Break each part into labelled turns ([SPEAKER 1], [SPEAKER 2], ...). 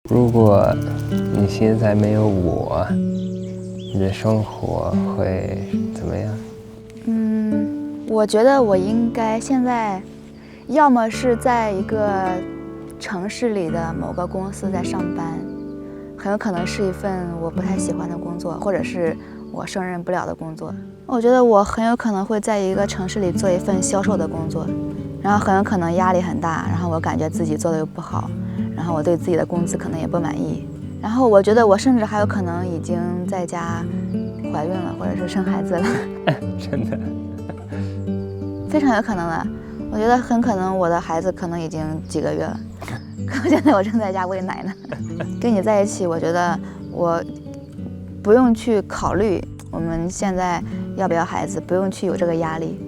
[SPEAKER 1] 如果你现在没有我，你的生活会怎么样？
[SPEAKER 2] 我觉得我应该现在，要么是在一个城市里的某个公司在上班，很有可能是一份我不太喜欢的工作，或者是我胜任不了的工作。我觉得我很有可能会在一个城市里做一份销售的工作，然后很有可能压力很大，然后我感觉自己做的又不好，然后我对自己的工资可能也不满意，然后我觉得我甚至还有可能已经在家怀孕了，或者是生孩子了。
[SPEAKER 1] 真的？
[SPEAKER 2] 非常有可能的，我觉得很可能我的孩子可能已经几个月了，可能现在我正在家喂奶呢。跟你在一起，我觉得我不用去考虑我们现在要不要孩子，不用去有这个压力，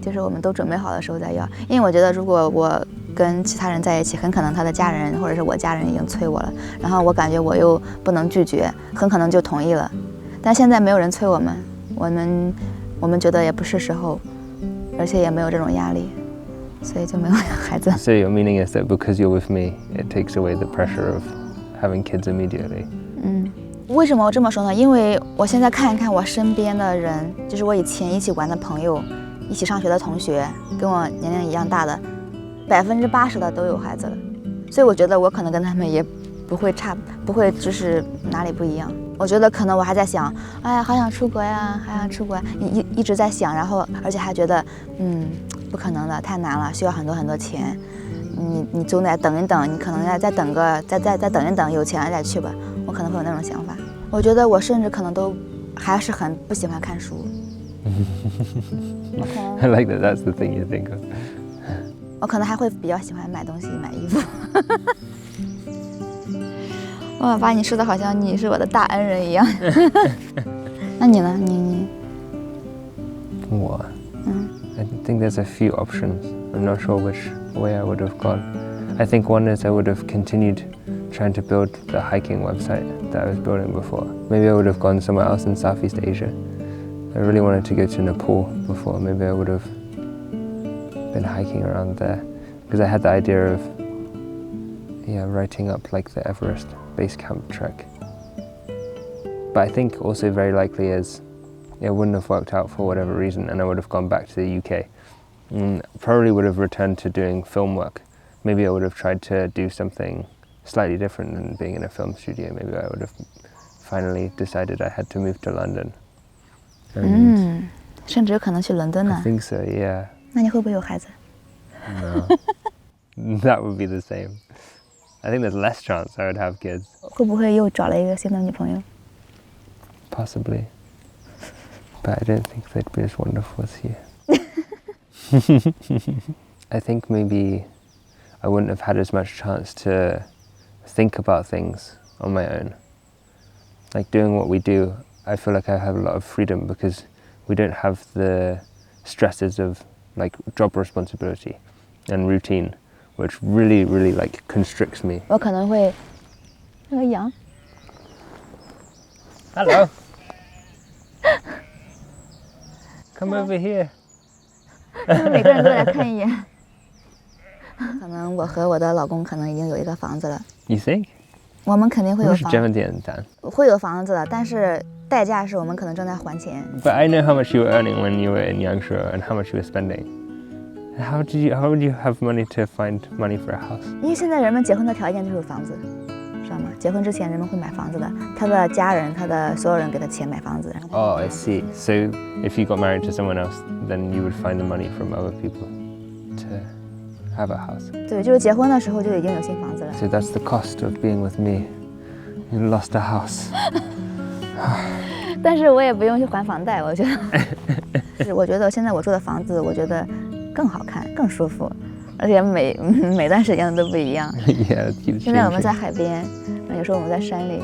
[SPEAKER 2] 就是我们都准备好的时候再要。因为我觉得如果我跟其他人在一起，很可能他的家人或者是我家人已经催我了，然后我感觉我又不能拒绝，很可能就同意了。但现在没有人催我们，我们觉得也不是时候。而且也没有这种压力，所以就没有孩子。
[SPEAKER 1] So your meaning is that because you're with me, it takes away the pressure of having kids immediately.
[SPEAKER 2] 为什么我这么说呢？因为我现在看一看我身边的人，就是我以前一起玩的朋友，一起上学的同学，跟我年龄一样大的，80%的都有孩子了，所以我觉得我可能跟他们也不会就是哪里不一样。我觉得可能我还在想，哎呀，好想出国呀，还想出国呀，一直在想，然后而且还觉得，不可能的，太难了，需要很多很多钱。你总得等一等，你可能要再等一等，有钱了再去吧。我可能会有那种想法。我觉得我甚至可能都还是很不喜欢看书。
[SPEAKER 1] I like that. That's the thing you think of.
[SPEAKER 2] 我可能还会比较喜欢买东西、买衣服。我把你说的好像你是我的大恩人一样。那你呢？你
[SPEAKER 1] 我 I think there's a few options. I'm not sure which way I would have gone. I think one is I would have continued trying to build the hiking website that I was building before. Maybe I would have gone somewhere else in Southeast Asia. I really wanted to go to Nepal before. Maybe I would have been hiking around there because I had the idea of writing up like the Everest base camp trek. But I think also very likely is it wouldn't have worked out for whatever reason and I would have gone back to the UK. Probably would have returned to doing film work. Maybe I would have tried to do something slightly different than being in a film studio. Maybe I would have finally decided I had to move to London.
[SPEAKER 2] 甚至有可能去伦敦呢。
[SPEAKER 1] I think so, yeah.
[SPEAKER 2] 那你会不会有孩子？
[SPEAKER 1] No. That would be the same. I think there's less chance I would have kids.
[SPEAKER 2] 会不会又找了一个新的女朋友？
[SPEAKER 1] Possibly. But I don't think they'd be as wonderful as you. I think maybe I wouldn't have had as much chance to think about things on my own. Like doing what we do, I feel like I have a lot of freedom because we don't have the stresses of like job responsibility and routine, which really, really like constricts me.
[SPEAKER 2] 我可能会那个羊。
[SPEAKER 1] Hello. Come over here.
[SPEAKER 2] 每个人都来看一眼。可能我和我的老公可能已经有一个房子了。
[SPEAKER 1] You think?
[SPEAKER 2] 我们肯定会有房，会有房子的，但是代价是我们可能正在还钱。
[SPEAKER 1] But I know how much you were earning when you were in Yangshuo and how much you were spending. How would you have money to find money for a house?
[SPEAKER 2] 因为现在人们结婚的条件就是有房子，知道吗？结婚之前人们会买房子的，他的家人、他的所有人给他钱买房子。
[SPEAKER 1] Oh, I see. So if you got married to someone else, then you would find the money from other people to have a house.
[SPEAKER 2] 对，就是结婚的时候就已经有新房子了。
[SPEAKER 1] So that's the cost of being with me. You lost a house.
[SPEAKER 2] 但是我也不用去还房贷，我觉得。是，我觉得现在我住的房子，我觉得更好看、更舒服，而且每段时间都不一样。
[SPEAKER 1] Yeah, keep
[SPEAKER 2] 现在我们在海边，有时候我们在山里。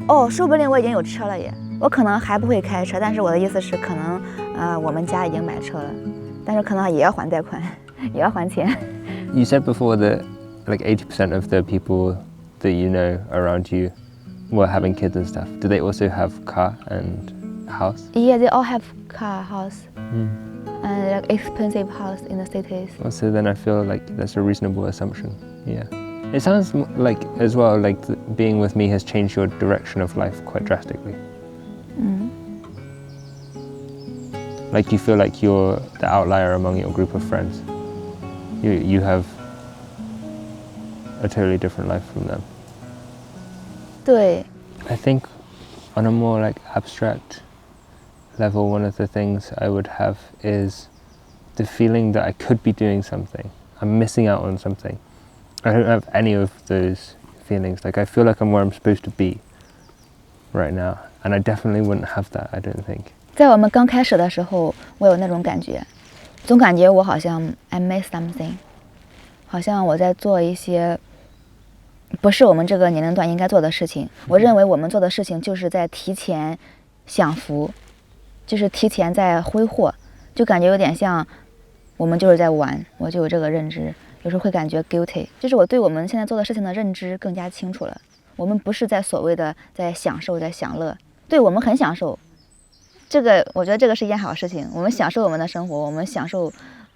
[SPEAKER 2] 哦，说不定我已经有车了耶！我可能还不会开车，但是我的意思是，可能我们家已经买车了，但是可能也要还贷款，也要还钱。
[SPEAKER 1] You said before that like 80% of the people that you know around you were having kids and stuff. Do they also have car and house?
[SPEAKER 2] Yeah, they all have car, house, and like expensive house in the cities.
[SPEAKER 1] So then I feel like that's a reasonable assumption. Yeah. It sounds like, as well, like being with me has changed your direction of life quite drastically. Like you feel like you're the outlier among your group of friends. You have a totally different life from them.
[SPEAKER 2] 对，
[SPEAKER 1] I think on a more like abstract level, one of the things I would have is the feeling that I could be doing something. I'm missing out on something. I don't have any of those feelings. Like I feel like I'm where I'm supposed to be right now. And I definitely wouldn't have that, I don't think.
[SPEAKER 2] 在我们刚开始的时候，我有那种感觉，总感觉我好像 I miss something， 好像我在做一些不是我们这个年龄段应该做的事情。我认为我们做的事情就是在提前享福，就是提前在挥霍，就感觉有点像我们就是在玩，我就有这个认知，有时候会感觉 guilty， 就是我对我们现在做的事情的认知更加清楚了。我们不是在所谓的在享受，在享乐，对我们很享受。这个我觉得这个是一件好事情，我们享受我们的生活，我们享受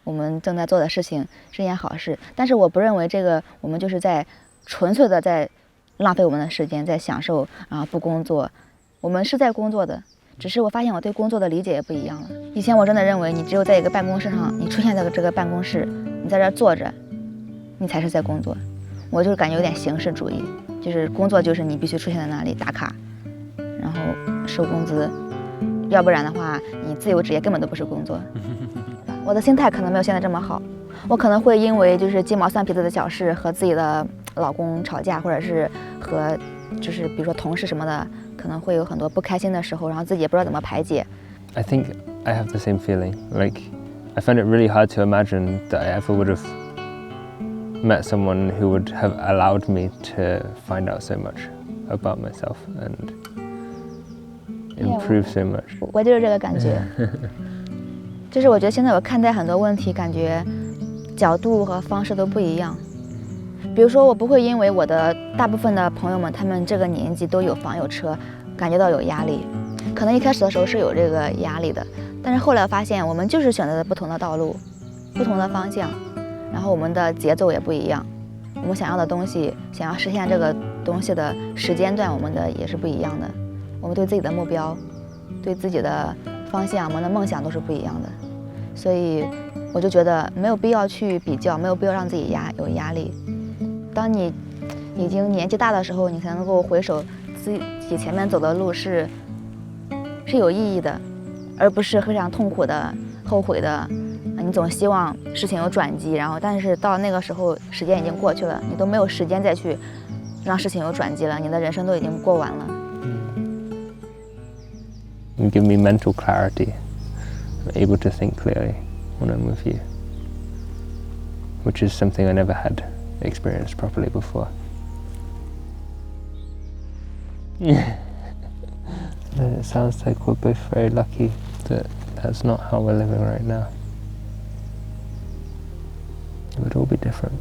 [SPEAKER 2] 我们正在做的事情是一件好事。但是我不认为这个我们就是在纯粹的在浪费我们的时间，在享受不工作。我们是在工作的，只是我发现我对工作的理解也不一样了。以前我真的认为你只有在一个办公室上，你出现在这个办公室，你在这坐着，你才是在工作。我就感觉有点形式主义，就是工作就是你必须出现在那里打卡，然后收工资。要不然的话，你自由职业根本都不是工作。我的心态可能没有现在这么好，我可能会因为就是鸡毛蒜皮子的小事和自己的老公吵架，或者是和就是比如说同事什么的，可能会有很多不开心的时候，然后自己也不知道怎么排解。
[SPEAKER 1] I think I have the same feeling. Like, I find it really hard to imagine that I ever would have met someone who would have allowed me to find out so much about myself and improve so much.
[SPEAKER 2] 我就是这个感觉，就是我觉得现在我看待很多问题，感觉角度和方式都不一样。比如说，我不会因为我的大部分的朋友们，他们这个年纪都有房有车，感觉到有压力。可能一开始的时候是有这个压力的，但是后来发现我们就是选择了不同的道路，不同的方向，然后我们的节奏也不一样，我们想要的东西，想要实现这个东西的时间段，我们的也是不一样的。我们对自己的目标，对自己的方向，我们的梦想都是不一样的，所以我就觉得没有必要去比较，没有必要让自己有压力。当你已经年纪大的时候，你才能够回首自己前面走的路是有意义的，而不是非常痛苦的、后悔的。你总希望事情有转机，然后但是到那个时候，时间已经过去了，你都没有时间再去让事情有转机了，你的人生都已经过完了。
[SPEAKER 1] You give me mental clarity. I'm able to think clearly when I'm with you, which is something I never had experienced properly before. It sounds like we're both very lucky that that's not how we're living right now. It would all be different.